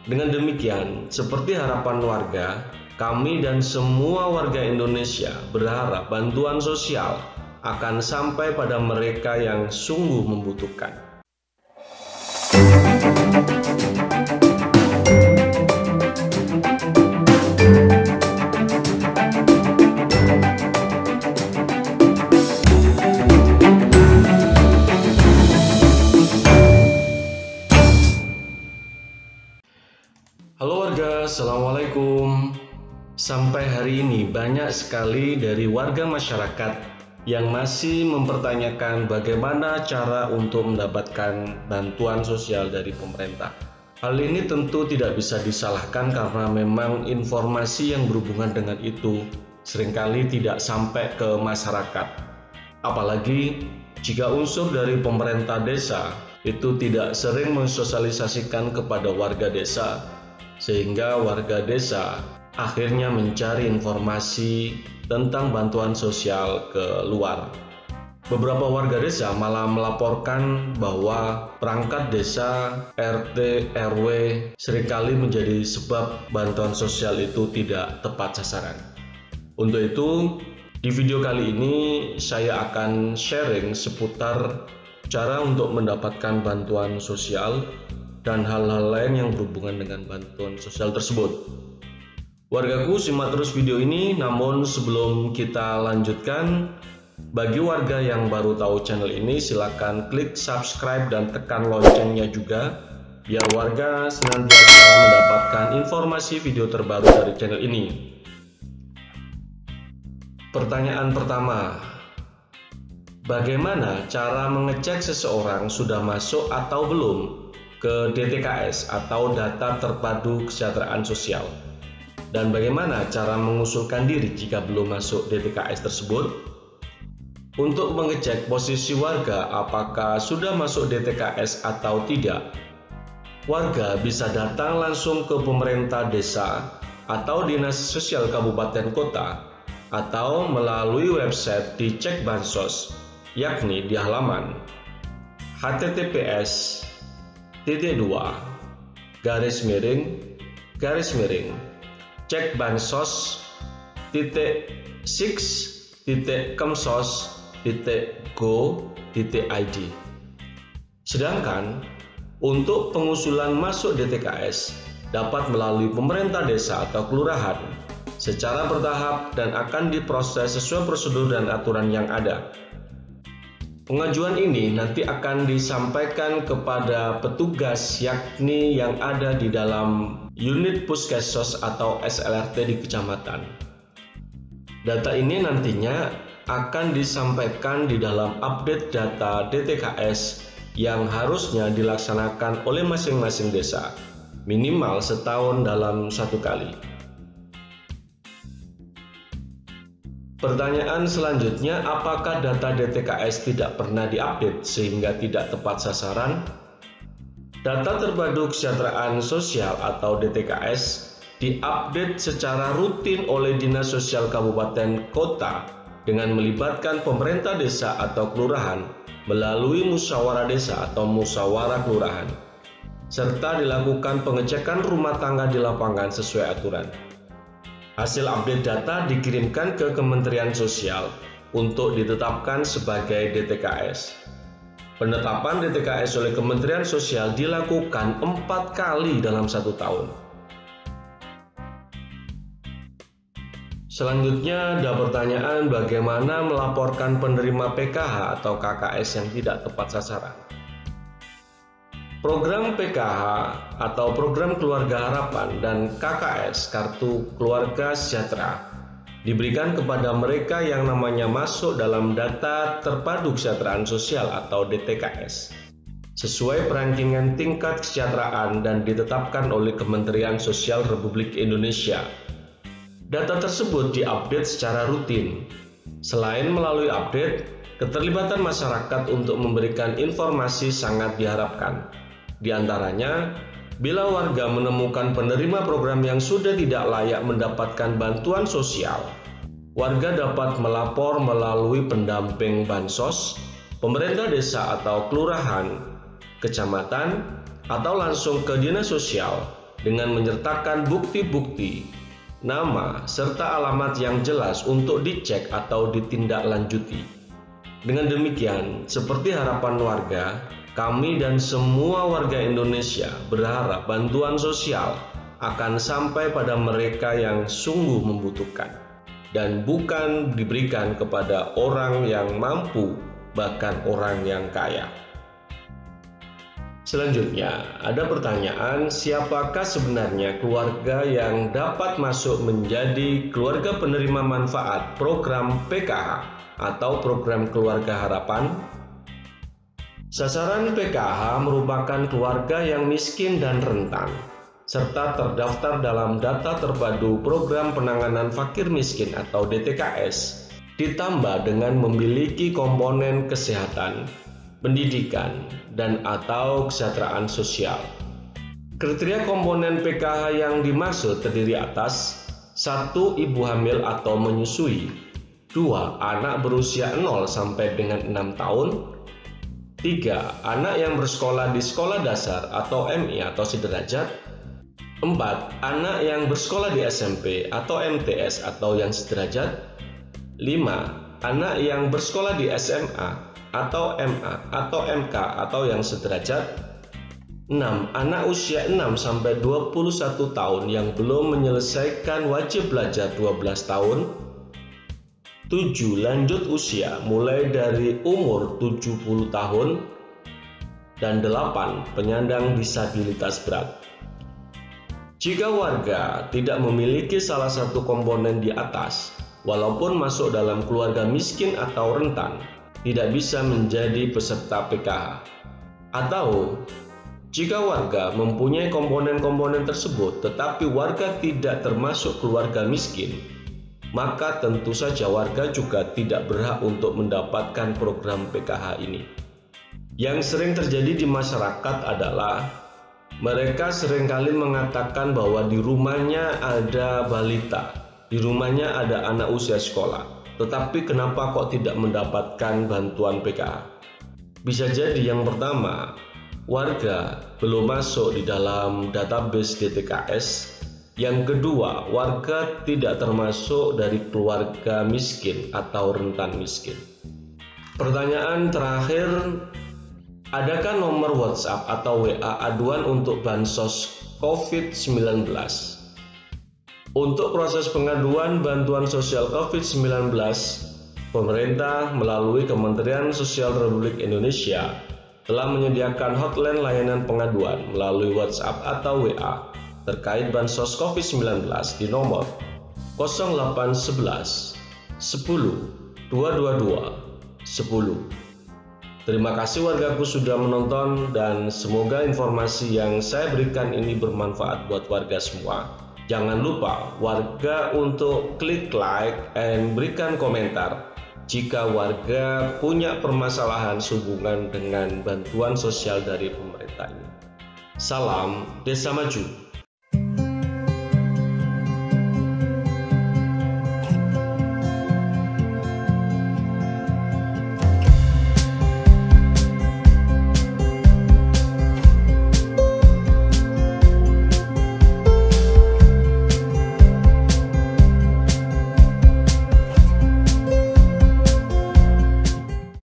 Dengan demikian, seperti harapan warga, kami dan semua warga Indonesia berharap bantuan sosial akan sampai pada mereka yang sungguh membutuhkan. Halo warga, Assalamualaikum. Sampai hari ini banyak sekali dari warga masyarakat yang masih mempertanyakan bagaimana cara untuk mendapatkan bantuan sosial dari pemerintah. Hal ini tentu tidak bisa disalahkan karena memang informasi yang berhubungan dengan itu seringkali tidak sampai ke masyarakat. Apalagi jika unsur dari pemerintah desa itu tidak sering mensosialisasikan kepada warga desa, sehingga warga desa akhirnya mencari informasi tentang bantuan sosial ke luar. Beberapa warga desa malah melaporkan bahwa perangkat desa, RT, RW seringkali menjadi sebab bantuan sosial itu tidak tepat sasaran. Untuk itu, di video kali ini saya akan sharing seputar cara untuk mendapatkan bantuan sosial dan hal-hal lain yang berhubungan dengan bantuan sosial tersebut. Wargaku, simak terus video ini, namun sebelum kita lanjutkan, bagi warga yang baru tahu channel ini, silakan klik subscribe dan tekan loncengnya juga, biar warga senantiasa mendapatkan informasi video terbaru dari channel ini. Pertanyaan pertama, bagaimana cara mengecek seseorang sudah masuk atau belum ke DTKS atau Data Terpadu Kesejahteraan Sosial, dan bagaimana cara mengusulkan diri jika belum masuk DTKS tersebut? Untuk mengecek posisi warga apakah sudah masuk DTKS atau tidak, warga bisa datang langsung ke pemerintah desa atau dinas sosial kabupaten kota, atau melalui website di Cek Bansos, yakni di halaman https://cekbansos.6.kemsos.go.id. Sedangkan untuk pengusulan masuk DTKS dapat melalui pemerintah desa atau kelurahan secara bertahap dan akan diproses sesuai prosedur dan aturan yang ada. Pengajuan ini nanti akan disampaikan kepada petugas yakni yang ada di dalam unit Puskesmas atau SLRT di kecamatan. Data ini nantinya akan disampaikan di dalam update data DTKS yang harusnya dilaksanakan oleh masing-masing desa, minimal setahun dalam satu kali. Pertanyaan selanjutnya, apakah data DTKS tidak pernah diupdate sehingga tidak tepat sasaran? Data Terpadu Kesejahteraan Sosial atau DTKS diupdate secara rutin oleh Dinas Sosial Kabupaten Kota dengan melibatkan pemerintah desa atau kelurahan melalui musyawarah desa atau musyawarah kelurahan, serta dilakukan pengecekan rumah tangga di lapangan sesuai aturan. Hasil update data dikirimkan ke Kementerian Sosial untuk ditetapkan sebagai DTKS. Penetapan DTKS oleh Kementerian Sosial dilakukan 4 kali dalam 1 tahun. Selanjutnya ada pertanyaan bagaimana melaporkan penerima PKH atau KKS yang tidak tepat sasaran. Program PKH atau Program Keluarga Harapan dan KKS Kartu Keluarga Sejahtera diberikan kepada mereka yang namanya masuk dalam Data Terpadu Kesejahteraan Sosial atau DTKS sesuai perankingan tingkat kesejahteraan dan ditetapkan oleh Kementerian Sosial Republik Indonesia. Data tersebut diupdate secara rutin. Selain melalui update, keterlibatan masyarakat untuk memberikan informasi sangat diharapkan. Di antaranya, bila warga menemukan penerima program yang sudah tidak layak mendapatkan bantuan sosial, warga dapat melapor melalui pendamping bansos, pemerintah desa atau kelurahan, kecamatan, atau langsung ke dinas sosial dengan menyertakan bukti-bukti, nama, serta alamat yang jelas untuk dicek atau ditindaklanjuti. Dengan demikian, seperti harapan warga, kami dan semua warga Indonesia berharap bantuan sosial akan sampai pada mereka yang sungguh membutuhkan dan bukan diberikan kepada orang yang mampu, bahkan orang yang kaya. Selanjutnya, ada pertanyaan, siapakah sebenarnya keluarga yang dapat masuk menjadi keluarga penerima manfaat program PKH atau program Keluarga Harapan? Sasaran PKH merupakan keluarga yang miskin dan rentan, serta terdaftar dalam data terpadu Program Penanganan Fakir Miskin atau DTKS, ditambah dengan memiliki komponen kesehatan, pendidikan, dan atau kesejahteraan sosial. Kriteria komponen PKH yang dimaksud terdiri atas 1. Ibu hamil atau menyusui, 2. Anak berusia 0 sampai dengan 6 tahun, 3. Anak yang bersekolah di sekolah dasar atau MI atau sederajat, 4. Anak yang bersekolah di SMP atau MTS atau yang sederajat, 5. Anak yang bersekolah di SMA atau MA atau MK atau yang sederajat, 6. Anak usia 6 sampai 21 tahun yang belum menyelesaikan wajib belajar 12 tahun, 7. Lanjut usia mulai dari umur 70 tahun, dan 8. Penyandang disabilitas berat. Jika warga tidak memiliki salah satu komponen di atas, walaupun masuk dalam keluarga miskin atau rentan, tidak bisa menjadi peserta PKH. Atau jika warga mempunyai komponen-komponen tersebut tetapi warga tidak termasuk keluarga miskin, maka tentu saja warga juga tidak berhak untuk mendapatkan program PKH ini. Yang sering terjadi di masyarakat adalah mereka seringkali mengatakan bahwa di rumahnya ada balita, di rumahnya ada anak usia sekolah, tetapi kenapa kok tidak mendapatkan bantuan PKH? Bisa jadi yang pertama, warga belum masuk di dalam database DTKS. Yang kedua, warga tidak termasuk dari keluarga miskin atau rentan miskin. Pertanyaan terakhir, adakah nomor WhatsApp atau WA aduan untuk bansos COVID-19? Untuk proses pengaduan bantuan sosial COVID-19, pemerintah melalui Kementerian Sosial Republik Indonesia telah menyediakan hotline layanan pengaduan melalui WhatsApp atau WA terkait bansos COVID-19 di nomor 0811 10 222 10. Terima kasih wargaku sudah menonton dan semoga informasi yang saya berikan ini bermanfaat buat warga semua. Jangan lupa warga untuk klik like dan berikan komentar jika warga punya permasalahan sehubungan dengan bantuan sosial dari pemerintah ini. Salam Desa Maju.